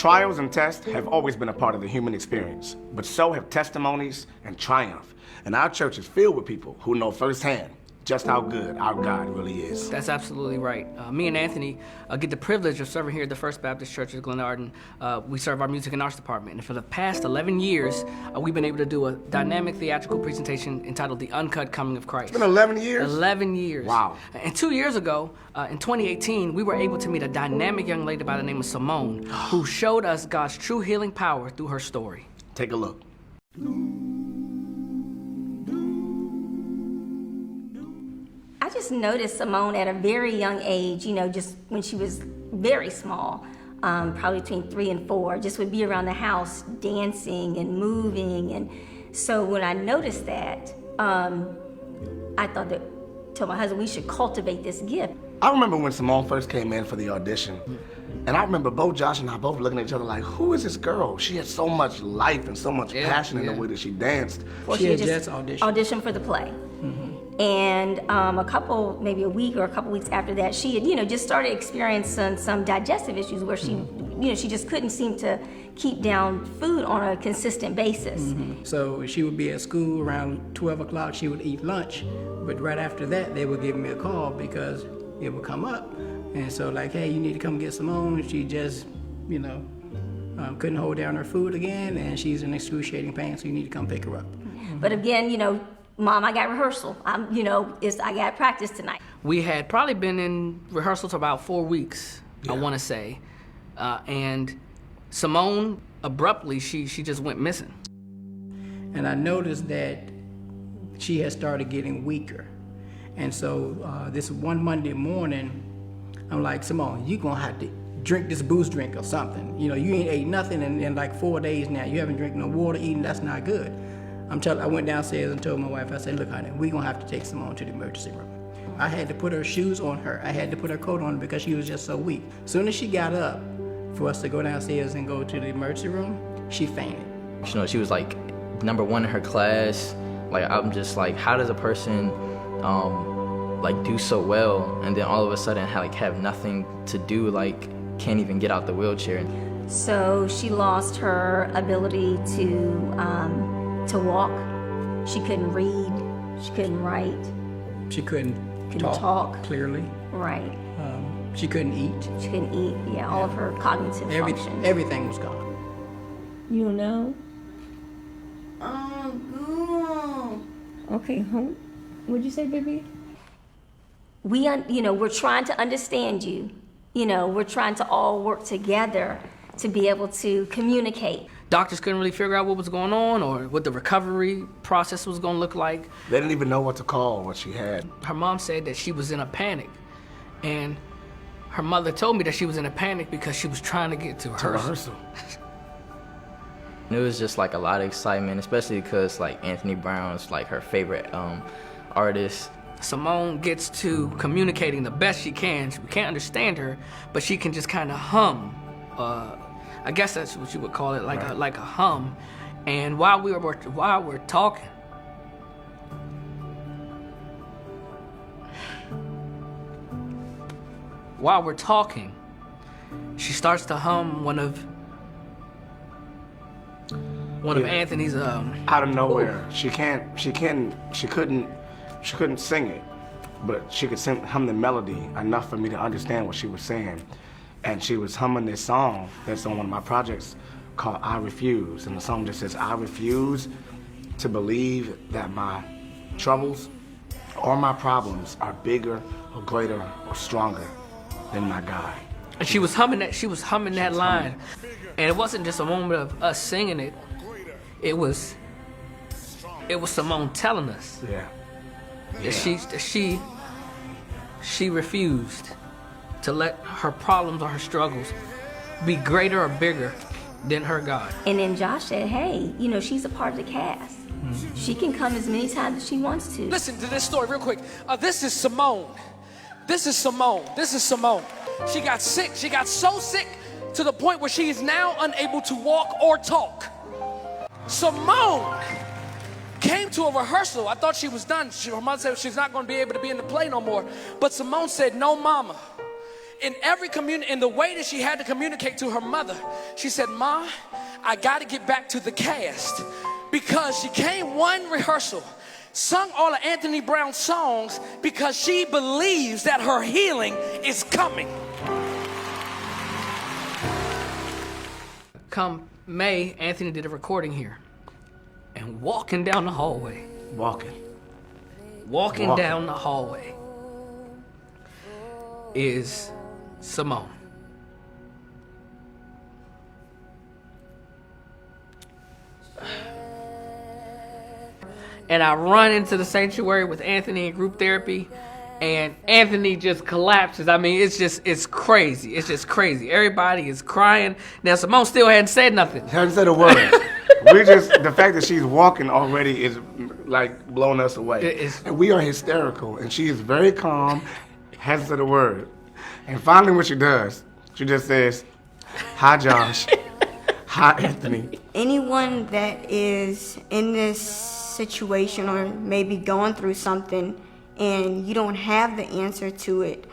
Trials and tests have always been a part of the human experience, but so have testimonies and triumph. And our church is filled with people who know firsthand just how good our God really is. That's absolutely right. Me and Anthony get the privilege of serving here at the First Baptist Church of Glenarden. We serve our music and arts department. And for the past 11 years, we've been able to do a dynamic theatrical presentation entitled The Uncut Coming of Christ. It's been 11 years? 11 years. Wow. And 2 years ago, in 2018, we were able to meet a dynamic young lady by the name of Simone, who showed us God's true healing power through her story. Take a look. I just noticed Simone at a very young age, just when she was very small, probably between 3 and 4, just would be around the house dancing and moving. And so when I noticed that, I thought told my husband, we should cultivate this gift. I remember when Simone first came in for the audition, and I remember both Josh and I both looking at each other like, who is this girl? She had so much life and so much passion in the way that she danced. Well, she had just auditioned for the play. And maybe a week or a couple weeks after that, she had, just started experiencing some digestive issues where she, she just couldn't seem to keep down food on a consistent basis. So she would be at school around 12 o'clock, she would eat lunch, but right after that, they would give me a call because it would come up. And so like, hey, you need to come get Simone. She just, couldn't hold down her food again, and she's in excruciating pain, so you need to come pick her up. But again, Mom, I got rehearsal. I got practice tonight. We had probably been in rehearsal for about 4 weeks, I want to say. And Simone, abruptly, she just went missing. And I noticed that she had started getting weaker. And so this one Monday morning, I'm like, Simone, you're going to have to drink this boost drink or something. You ain't ate nothing in like 4 days now. You haven't drank no water, eating, that's not good. I went downstairs and told my wife, I said, look, honey, we're going to have to take Simone to the emergency room. I had to put her shoes on her. I had to put her coat on her because she was just so weak. As soon as she got up for us to go downstairs and go to the emergency room, she fainted. She was like #1 in her class. Like, I'm just like, how does a person do so well and then all of a sudden have nothing to do, can't even get out the wheelchair? So she lost her ability to walk. She couldn't read. She couldn't write. She couldn't talk clearly. Right. She couldn't eat. She couldn't eat. Yeah, all of her cognitive functions. Everything was gone. You don't know? Okay, what'd you say, baby? We're trying to understand you. We're trying to all work together to be able to communicate. Doctors couldn't really figure out what was going on or what the recovery process was going to look like. They didn't even know what to call what she had. Her mom said that she was in a panic, and her mother told me that she was in a panic because she was trying to get to rehearsal. It was just a lot of excitement, especially because Anthony Brown's her favorite artist. Simone gets to communicating the best she can. We can't understand her, but she can just kind of hum. I guess that's what you would call it, like a hum. And while we're talking, she starts to hum one of Anthony's out of nowhere. She couldn't sing it, but she could hum the melody enough for me to understand what she was saying. And she was humming this song that's on one of my projects called I Refuse. And the song just says, I refuse to believe that my troubles or my problems are bigger or greater or stronger than my God. And she was humming that line. And it wasn't just a moment of us singing it. It was Simone telling us that she refused to let her problems or her struggles be greater or bigger than her God. And then Josh said, hey, she's a part of the cast. She can come as many times as she wants to. Listen to this story real quick. This is Simone. This is Simone. She got sick. She got so sick to the point where she is now unable to walk or talk. Simone came to a rehearsal. I thought she was done. Her mother said she's not going to be able to be in the play no more. But Simone said, no, mama. in the way that she had to communicate to her mother, she said, "Ma, I got to get back to the cast," because she came one rehearsal, sung all of Anthony Brown's songs because she believes that her healing is coming. Come May, Anthony did a recording here. And walking down the hallway, walking down the hallway is Simone. And I run into the sanctuary with Anthony in group therapy, and Anthony just collapses. I mean, it's crazy. It's just crazy. Everybody is crying. Now, Simone still hadn't said nothing. Hasn't said a word. The fact that she's walking already is like blowing us away. And we are hysterical, and she is very calm, hasn't said a word. And finally what she does, she just says, "Hi, Josh." "Hi, Anthony." Anyone that is in this situation or maybe going through something and you don't have the answer to it,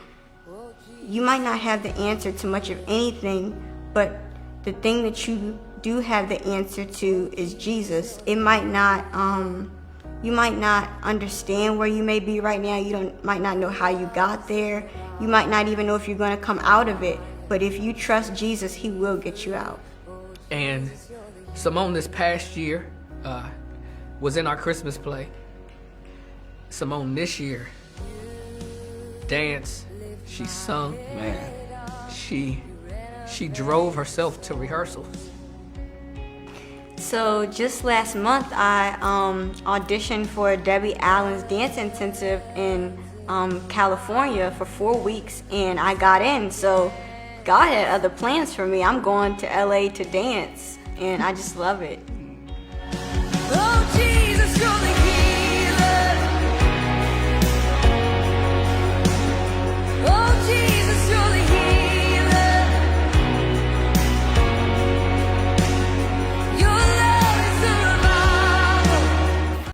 you might not have the answer to much of anything, but the thing that you do have the answer to is Jesus. It might not, you might not understand where you may be right now. Might not know how you got there. You might not even know if you're going to come out of it. But if you trust Jesus, he will get you out. And Simone this past year was in our Christmas play. Simone this year danced, she sung, Man. she drove herself to rehearsals. So just last month, I auditioned for Debbie Allen's dance intensive in California for 4 weeks, and I got in. So God had other plans for me. I'm going to LA to dance, and I just love it.